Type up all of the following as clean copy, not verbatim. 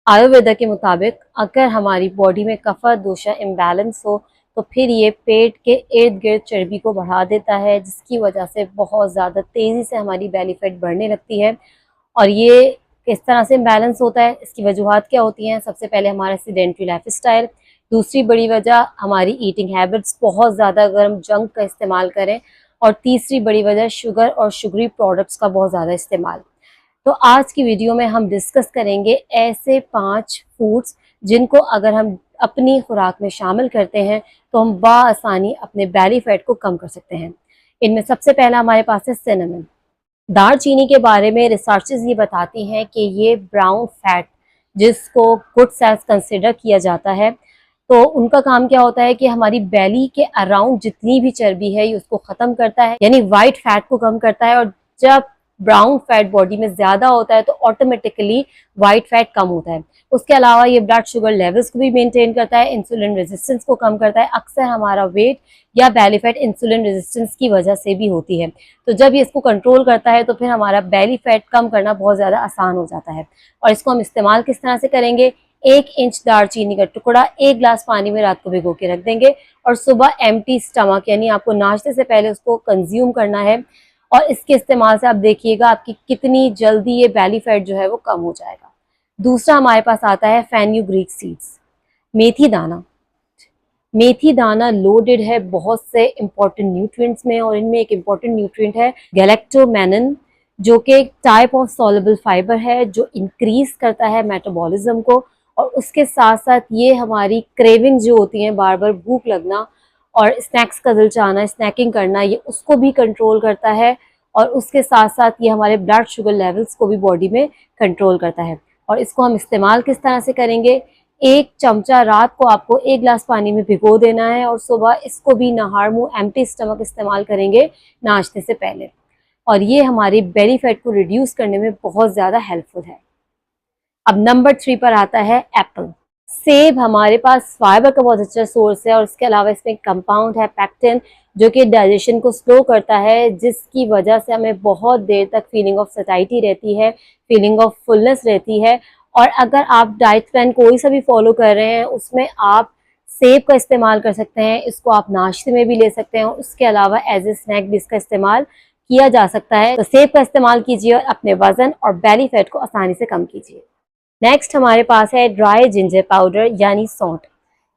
आयुर्वेदा के मुताबिक अगर हमारी बॉडी में कफा दोषा इम्बैलेंस हो तो फिर ये पेट के इर्द गिर्द चर्बी को बढ़ा देता है, जिसकी वजह से बहुत ज़्यादा तेज़ी से हमारी बेली फैट बढ़ने लगती है। और ये किस तरह से इम्बैलेंस होता है, इसकी वजूहत क्या होती हैं? सबसे पहले हमारा सीडेंट्री लाइफस्टाइल, दूसरी बड़ी वजह हमारी ईटिंग हैबिट्स, बहुत ज़्यादा अगर हम जंक का इस्तेमाल करें, और तीसरी बड़ी वजह शुगर और शुगरी प्रोडक्ट्स का बहुत ज़्यादा इस्तेमाल। तो आज की वीडियो में हम डिस्कस करेंगे ऐसे 5 फूड्स जिनको अगर हम अपनी खुराक में शामिल करते हैं तो हम बाआसानी अपने बेली फैट को कम कर सकते हैं। इनमें सबसे पहला हमारे पास है सिनेमन। दालचीनी के बारे में रिसर्चेस ये बताती हैं कि ये ब्राउन फैट, जिसको गुड सेल्स कंसिडर किया जाता है, तो उनका काम क्या होता है कि हमारी बेली के अराउंड जितनी भी चर्बी है ये उसको ख़त्म करता है, यानी वाइट फैट को कम करता है। और जब ब्राउन फैट बॉडी में ज़्यादा होता है तो ऑटोमेटिकली वाइट फैट कम होता है। उसके अलावा ये ब्लड शुगर लेवल्स को भी मेंटेन करता है, इंसुलिन रेजिस्टेंस को कम करता है। अक्सर हमारा वेट या बेली फैट इंसुलिन रेजिस्टेंस की वजह से भी होती है, तो जब ये इसको कंट्रोल करता है तो फिर हमारा बेली फैट कम करना बहुत ज़्यादा आसान हो जाता है। और इसको हम इस्तेमाल किस तरह से करेंगे? 1 इंच दालचीनी का टुकड़ा 1 गिलास पानी में रात को भिगो के रख देंगे और सुबह एम्प्टी स्टमक, यानी आपको नाश्ते से पहले उसको कंज्यूम करना है। और इसके इस्तेमाल से आप देखिएगा आपकी कितनी जल्दी ये बेली फैट जो है वो कम हो जाएगा। दूसरा हमारे पास आता है फेन्यूग्रीक सीड्स, मेथी दाना। मेथी दाना लोडेड है बहुत से इंपॉर्टेंट न्यूट्रिएंट्स में, और इनमें एक इंपॉर्टेंट न्यूट्रिएंट है गैलेक्टोमेनिन, जो कि एक टाइप ऑफ सॉल्युबल फाइबर है जो इंक्रीज करता है मेटाबॉलिज्म को। और उसके साथ साथ ये हमारी क्रेविंग जो होती हैं, बार बार भूख लगना और स्नैक्स का दिल चाहना, स्नैकिंग करना, ये उसको भी कंट्रोल करता है। और उसके साथ साथ ये हमारे ब्लड शुगर लेवल्स को भी बॉडी में कंट्रोल करता है। और इसको हम इस्तेमाल किस तरह से करेंगे? 1 चमचा रात को आपको 1 गिलास पानी में भिगो देना है और सुबह इसको भी नहार मुंह एम्प्टी स्टमक इस्तेमाल करेंगे नाश्ते से पहले। और ये हमारी बेली फैट को रिड्यूस करने में बहुत ज़्यादा हेल्पफुल है। अब नंबर 3 पर आता है एप्पल। सेब हमारे पास फाइबर का बहुत अच्छा सोर्स है, और इसके अलावा इसमें कंपाउंड है पैक्टिन, जो कि डाइजेशन को स्लो करता है, जिसकी वजह से हमें बहुत देर तक फीलिंग ऑफ सटाइटी रहती है, फीलिंग ऑफ फुलनेस रहती है। और अगर आप डाइट प्लान कोई सा भी फॉलो कर रहे हैं उसमें आप सेब का इस्तेमाल कर सकते हैं। इसको आप नाश्ते में भी ले सकते हैं, उसके अलावा एज ए स्नैक भी इसका इस्तेमाल किया जा सकता है। तो सेब का इस्तेमाल कीजिए और अपने वजन और बेली फैट को आसानी से कम कीजिए। नेक्स्ट हमारे पास है ड्राई जिंजर पाउडर यानी सौंठ।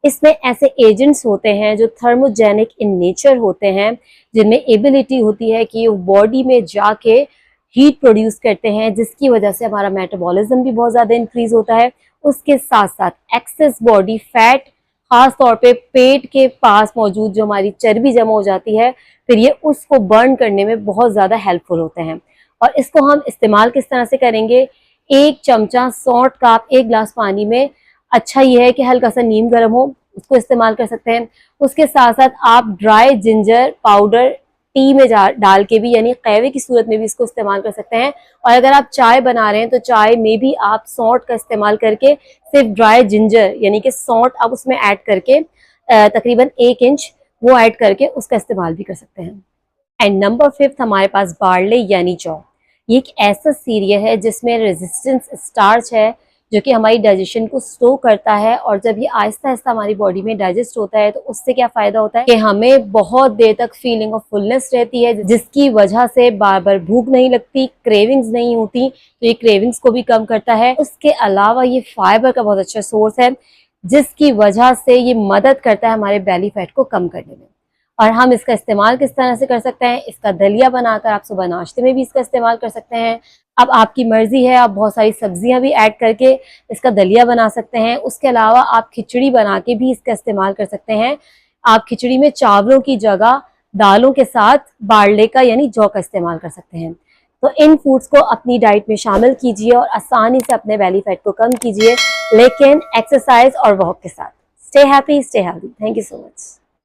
इसमें ऐसे एजेंट्स होते हैं जो थर्मोजेनिक इन नेचर होते हैं, जिनमें एबिलिटी होती है कि वो बॉडी में जाके हीट प्रोड्यूस करते हैं, जिसकी वजह से हमारा मेटाबॉलिज्म भी बहुत ज़्यादा इंक्रीज होता है। उसके साथ साथ एक्सेस बॉडी फैट, खास तौर पे पेट के पास मौजूद जो हमारी चर्बी जमा हो जाती है, फिर ये उसको बर्न करने में बहुत ज़्यादा हेल्पफुल होते हैं। और इसको हम इस्तेमाल किस तरह से करेंगे? 1 चमचा सौंठ का आप 1 गिलास पानी में, अच्छा ये है कि हल्का सा नीम गर्म हो, उसको इस्तेमाल कर सकते हैं। उसके साथ साथ आप ड्राई जिंजर पाउडर टी में डाल के भी, यानी कहवे की सूरत में भी इसको इस्तेमाल कर सकते हैं। और अगर आप चाय बना रहे हैं तो चाय में भी आप सौंठ का इस्तेमाल करके सिर्फ ड्राई जिंजर यानी कि सौंठ आप उसमें ऐड करके तकरीबन 1 इंच वो ऐड करके उसका इस्तेमाल भी कर सकते हैं। एंड नंबर 5 हमारे पास बार्ले यानी जौ। ये एक ऐसा सीरियल है जिसमें रेजिस्टेंस स्टार्च है, जो कि हमारी डाइजेशन को स्लो करता है। और जब ये आहिस्ता आहिस्ता हमारी बॉडी में डाइजेस्ट होता है तो उससे क्या फ़ायदा होता है कि हमें बहुत देर तक फीलिंग ऑफ फुलनेस रहती है, जिसकी वजह से बार बार भूख नहीं लगती, क्रेविंग्स नहीं होती, तो ये क्रेविंग्स को भी कम करता है। उसके अलावा ये फाइबर का बहुत अच्छा सोर्स है, जिसकी वजह से ये मदद करता है हमारे बेली फैट को कम करने में। और हम इसका इस्तेमाल किस तरह से कर सकते हैं? इसका दलिया बनाकर आप सुबह नाश्ते में भी इसका इस्तेमाल कर सकते हैं। अब आपकी मर्जी है, आप बहुत सारी सब्जियां भी ऐड करके इसका दलिया बना सकते हैं। उसके अलावा आप खिचड़ी बना के भी इसका इस्तेमाल कर सकते हैं। आप खिचड़ी में चावलों की जगह दालों के साथ बार्ले का यानी जौ का इस्तेमाल कर सकते हैं। तो इन फूड्स को अपनी डाइट में शामिल कीजिए और आसानी से अपने बेली फैट को कम कीजिए, लेकिन एक्सरसाइज और वॉक के साथ। Stay happy, stay healthy. Thank you so much.